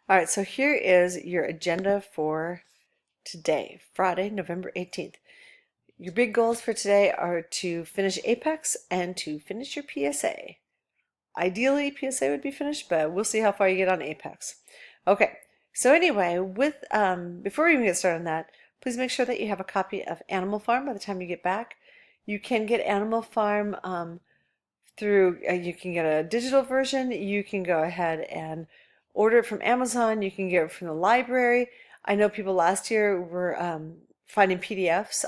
All right, so here is your agenda for today, Friday, November 18th. Your big goals for today are to finish Apex and to finish your PSA. Ideally, PSA would be finished, but we'll see how far you get on Apex. Okay, so anyway, before we even get started on that, please make sure that you have a copy of Animal Farm by the time you get back. You can get Animal Farm you can get a digital version. You can go ahead and order it from Amazon. You can get it from the library. I know people last year were finding PDFs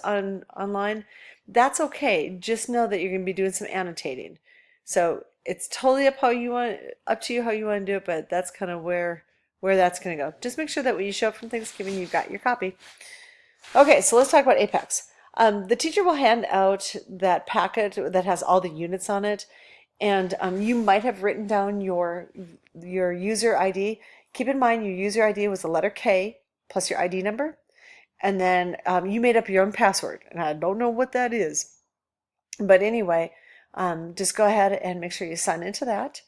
online. That's okay. Just know that you're going to be doing some annotating. So it's totally up to you how you want to do it, but that's kind of where that's going to go. Just make sure that when you show up from Thanksgiving, you've got your copy. Okay, so let's talk about Apex. The teacher will hand out that packet that has all the units on it, and you might have written down your user ID. Keep in mind your user ID was the letter K plus your ID number, and then you made up your own password, and I don't know what that is. But anyway, just go ahead and make sure you sign into that.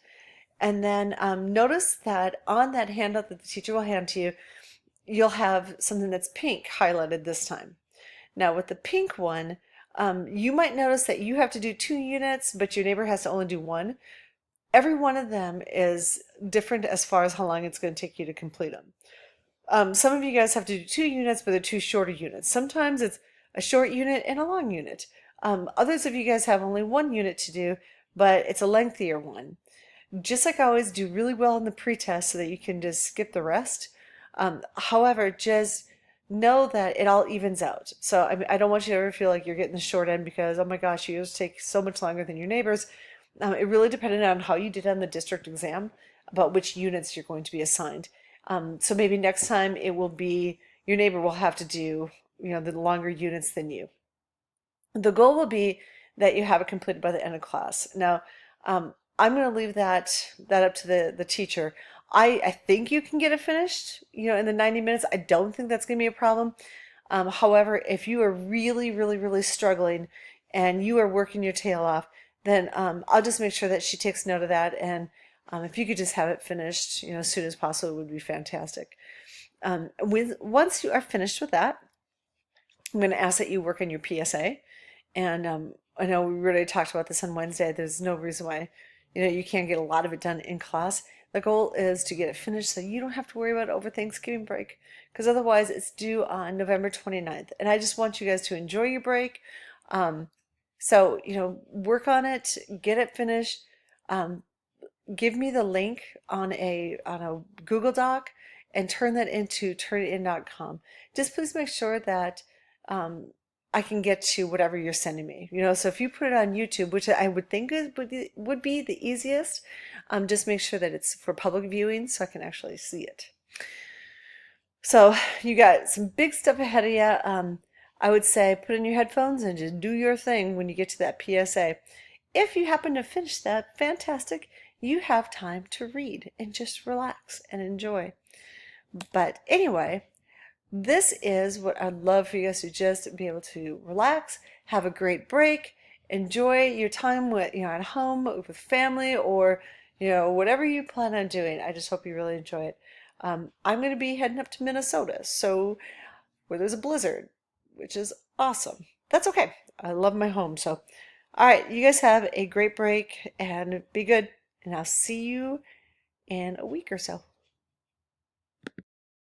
And then notice that on that handout that the teacher will hand to you, you'll have something that's pink highlighted this time. Now with the pink one, you might notice that you have to do 2 units, but your neighbor has to only do 1. Every one of them is different as far as how long it's going to take you to complete them. Some of you guys have to do 2 units, but they're 2 shorter units. Sometimes it's a short unit and a long unit. Others of you guys have only 1 unit to do, but it's a lengthier one. Just like I always, do really well in the pretest so that you can just skip the rest. However, just know that it all evens out. So I don't want you to ever feel like you're getting the short end because, oh my gosh, you just take so much longer than your neighbors. It really depended on how you did on the district exam about which units you're going to be assigned. So maybe next time it will be your neighbor will have to do, the longer units than you. The goal will be that you have it completed by the end of class. Now, I'm going to leave that up to the teacher. I think you can get it finished, in the 90 minutes. I don't think that's going to be a problem. However, if you are really, really, really struggling and you are working your tail off, then I'll just make sure that she takes note of that. And if you could just have it finished, as soon as possible, it would be fantastic. Once you are finished with that, I'm going to ask that you work on your PSA. And I know we really talked about this on Wednesday. There's no reason why, you can't get a lot of it done in class. The goal is to get it finished so you don't have to worry about it over Thanksgiving break, because otherwise it's due on November 29th. And I just want you guys to enjoy your break. So, work on it, get it finished. Give me the link on a Google Doc and turn that into turnitin.com. Just please make sure that I can get to whatever you're sending me. So if you put it on YouTube, which I would think would be the easiest, just make sure that it's for public viewing so I can actually see it. So you got some big stuff ahead of you. I would say put in your headphones and just do your thing when you get to that PSA. If you happen to finish that, fantastic. You have time to read and just relax and enjoy. But anyway, this is what I'd love for you guys to just be able to relax, have a great break, enjoy your time with, at home with family or, whatever you plan on doing. I just hope you really enjoy it. I'm going to be heading up to Minnesota, so where there's a blizzard, which is awesome. That's okay. I love my home. So, all right, you guys have a great break and be good. And I'll see you in a week or so.